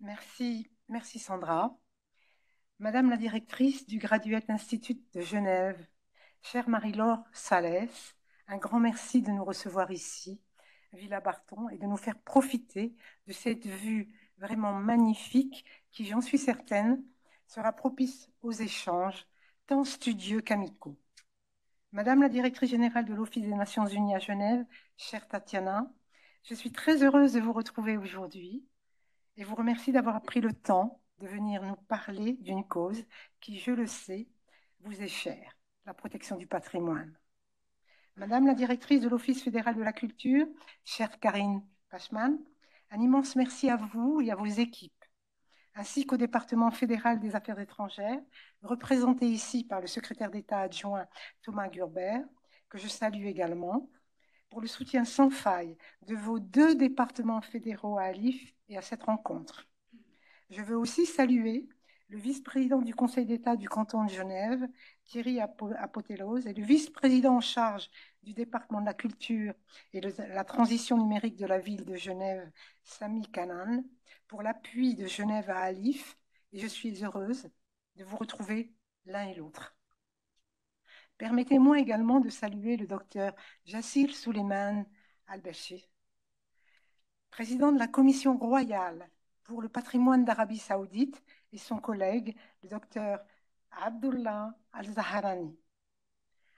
Merci Sandra. Madame la directrice du Graduate Institute de Genève, chère Marie-Laure Salès, un grand merci de nous recevoir ici, Villa Barton, et de nous faire profiter de cette vue vraiment magnifique qui, j'en suis certaine, sera propice aux échanges, tant studieux qu'amicaux. Madame la directrice générale de l'Office des Nations Unies à Genève, chère Tatiana, je suis très heureuse de vous retrouver aujourd'hui et vous remercie d'avoir pris le temps de venir nous parler d'une cause qui, je le sais, vous est chère, la protection du patrimoine. Madame la directrice de l'Office fédéral de la culture, chère Karine Pachman, un immense merci à vous et à vos équipes, ainsi qu'au département fédéral des affaires étrangères, représenté ici par le secrétaire d'État adjoint Thomas Gurbert, que je salue également, pour le soutien sans faille de vos deux départements fédéraux à Alif et à cette rencontre. Je veux aussi saluer le vice-président du Conseil d'État du canton de Genève, Thierry Apotelos, et le vice-président en charge du département de la culture et de la transition numérique de la ville de Genève, Sami Kanan, pour l'appui de Genève à Alif, et je suis heureuse de vous retrouver l'un et l'autre. Permettez-moi également de saluer le docteur Jassil Suleiman Al-Bashir, président de la Commission royale pour le patrimoine d'Arabie saoudite, et son collègue, le docteur Abdullah Al-Zaharani,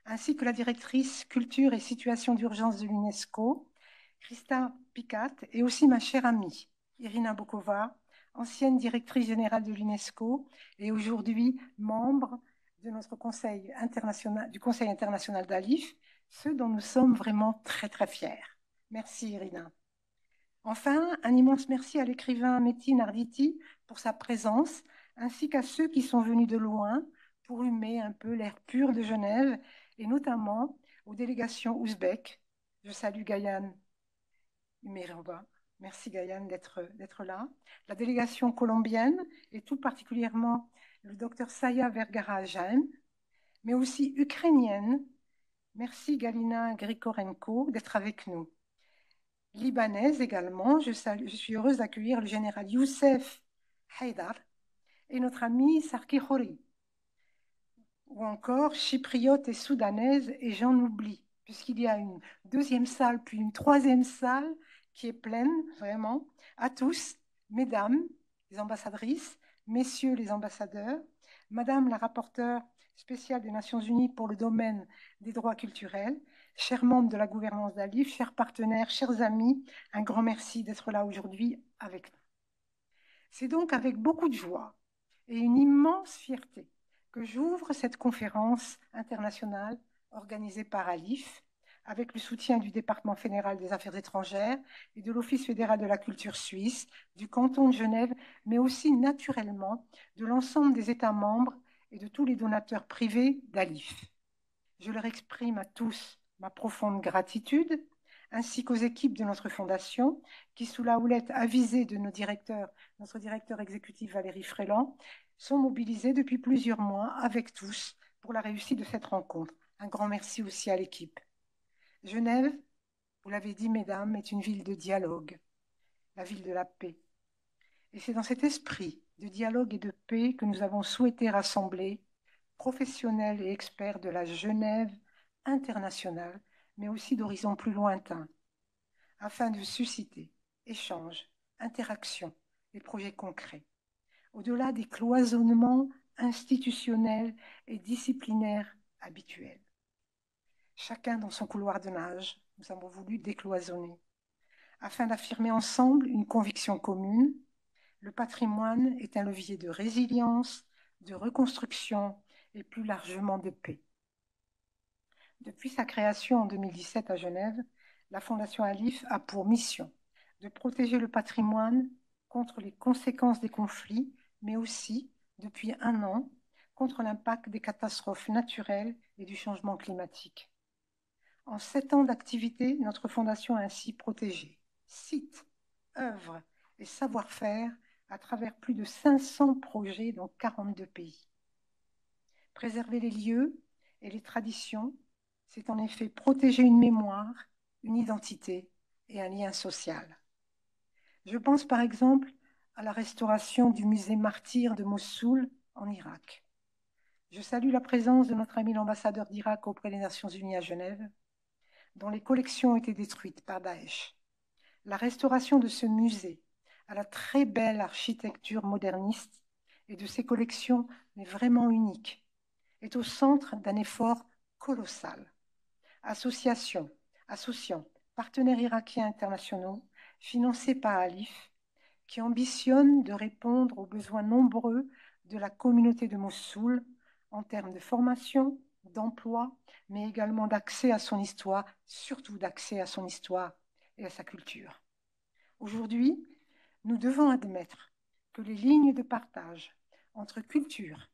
ainsi que la directrice culture et situation d'urgence de l'UNESCO, Christa Picat, et aussi ma chère amie, Irina Bokova, ancienne directrice générale de l'UNESCO et aujourd'hui membre de notre conseil international, du Conseil international d'Alif, ce dont nous sommes vraiment très très fiers. Merci Irina. Enfin, un immense merci à l'écrivain Metin Arditi pour sa présence, ainsi qu'à ceux qui sont venus de loin pour humer un peu l'air pur de Genève, et notamment aux délégations ouzbèques. Je salue Gaïane Umerova. Merci Gaïane d'être là. La délégation colombienne, et tout particulièrement le docteur Saya Vergara-Jain, mais aussi ukrainienne. Merci Galina Grigorenko d'être avec nous. Libanaise également, je suis heureuse d'accueillir le général Youssef Haïdar et notre ami Sarki Khori, ou encore chypriote et soudanaise, et j'en oublie, puisqu'il y a une deuxième salle, puis une troisième salle qui est pleine, vraiment, à tous, mesdames les ambassadrices, messieurs les ambassadeurs, madame la rapporteure spéciale des Nations Unies pour le domaine des droits culturels, chers membres de la gouvernance d'Alif, chers partenaires, chers amis, un grand merci d'être là aujourd'hui avec nous. C'est donc avec beaucoup de joie et une immense fierté que j'ouvre cette conférence internationale organisée par Alif, avec le soutien du département fédéral des affaires étrangères et de l'Office fédéral de la culture suisse, du canton de Genève, mais aussi naturellement de l'ensemble des États membres et de tous les donateurs privés d'Alif. Je leur exprime à tous ma profonde gratitude, ainsi qu'aux équipes de notre fondation, qui, sous la houlette avisée de notre directeur exécutif Valérie Fréland, sont mobilisées depuis plusieurs mois avec tous pour la réussite de cette rencontre. Un grand merci aussi à l'équipe. Genève, vous l'avez dit, mesdames, est une ville de dialogue, la ville de la paix. Et c'est dans cet esprit de dialogue et de paix que nous avons souhaité rassembler professionnels et experts de la Genève internationale, mais aussi d'horizons plus lointains, afin de susciter échanges, interactions et projets concrets, au-delà des cloisonnements institutionnels et disciplinaires habituels. Chacun dans son couloir de nage, nous avons voulu décloisonner, afin d'affirmer ensemble une conviction commune: le patrimoine est un levier de résilience, de reconstruction et plus largement de paix. Depuis sa création en 2017 à Genève, la Fondation Alif a pour mission de protéger le patrimoine contre les conséquences des conflits, mais aussi, depuis un an, contre l'impact des catastrophes naturelles et du changement climatique. En 7 ans d'activité, notre fondation a ainsi protégé sites, œuvres et savoir-faire à travers plus de 500 projets dans 42 pays. Préserver les lieux et les traditions, c'est en effet protéger une mémoire, une identité et un lien social. Je pense par exemple à la restauration du musée martyr de Mossoul en Irak. Je salue la présence de notre ami l'ambassadeur d'Irak auprès des Nations Unies à Genève, dont les collections ont été détruites par Daesh. La restauration de ce musée à la très belle architecture moderniste et de ses collections, mais vraiment uniques, est au centre d'un effort colossal. Association, associant partenaires irakiens internationaux, financés par Alif, qui ambitionne de répondre aux besoins nombreux de la communauté de Mossoul en termes de formation, d'emploi, mais également d'accès à son histoire, surtout d'accès à son histoire et à sa culture. Aujourd'hui, nous devons admettre que les lignes de partage entre culture,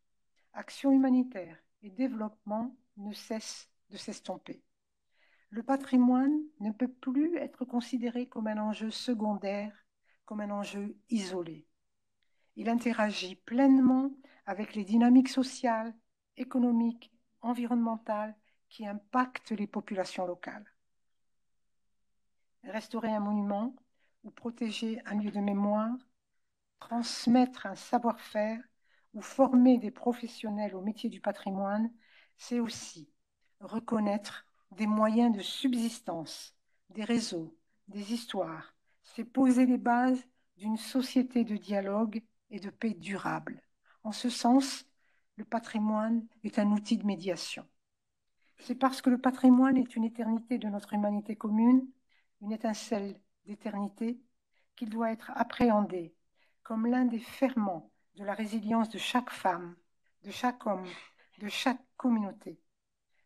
action humanitaire et développement ne cessent de s'estomper. Le patrimoine ne peut plus être considéré comme un enjeu secondaire, comme un enjeu isolé. Il interagit pleinement avec les dynamiques sociales, économiques, environnementales qui impactent les populations locales. Restaurer un monument ou protéger un lieu de mémoire, transmettre un savoir-faire ou former des professionnels au métier du patrimoine, c'est aussi reconnaître des moyens de subsistance, des réseaux, des histoires. C'est poser les bases d'une société de dialogue et de paix durable. En ce sens, le patrimoine est un outil de médiation. C'est parce que le patrimoine est une éternité de notre humanité commune, une étincelle d'éternité, qu'il doit être appréhendé comme l'un des ferments de la résilience de chaque femme, de chaque homme, de chaque communauté.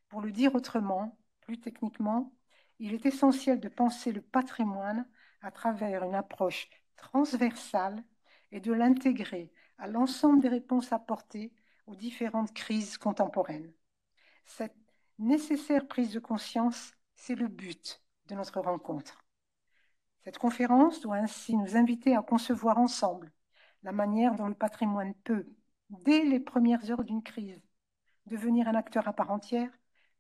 Pour le dire autrement, plus techniquement, il est essentiel de penser le patrimoine à travers une approche transversale et de l'intégrer à l'ensemble des réponses apportées aux différentes crises contemporaines. Cette nécessaire prise de conscience, c'est le but de notre rencontre. Cette conférence doit ainsi nous inviter à concevoir ensemble la manière dont le patrimoine peut, dès les premières heures d'une crise, devenir un acteur à part entière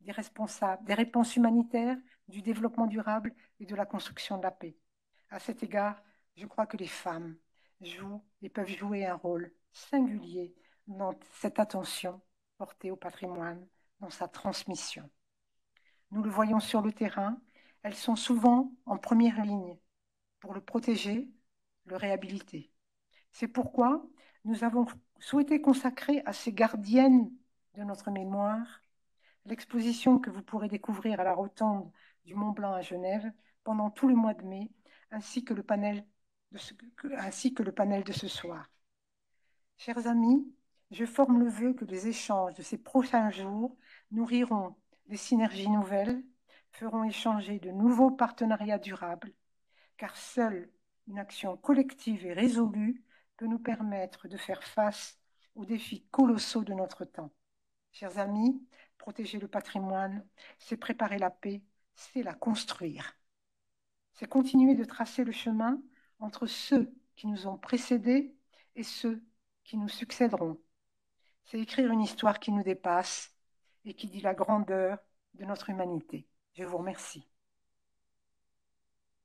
des réponses humanitaires, du développement durable et de la construction de la paix. À cet égard, je crois que les femmes jouent et peuvent jouer un rôle singulier dans cette attention portée au patrimoine, dans sa transmission. Nous le voyons sur le terrain, elles sont souvent en première ligne pour le protéger, le réhabiliter. C'est pourquoi nous avons souhaité consacrer à ces gardiennes de notre mémoire l'exposition que vous pourrez découvrir à la Rotonde du Mont Blanc à Genève pendant tout le mois de mai, ainsi que le panel de ce soir. Chers amis, je forme le vœu que les échanges de ces prochains jours nourriront des synergies nouvelles, feront échanger de nouveaux partenariats durables, car seule une action collective et résolue peut nous permettre de faire face aux défis colossaux de notre temps. Chers amis, protéger le patrimoine, c'est préparer la paix, c'est la construire. C'est continuer de tracer le chemin entre ceux qui nous ont précédés et ceux qui nous succéderont. C'est écrire une histoire qui nous dépasse et qui dit la grandeur de notre humanité. Je vous remercie.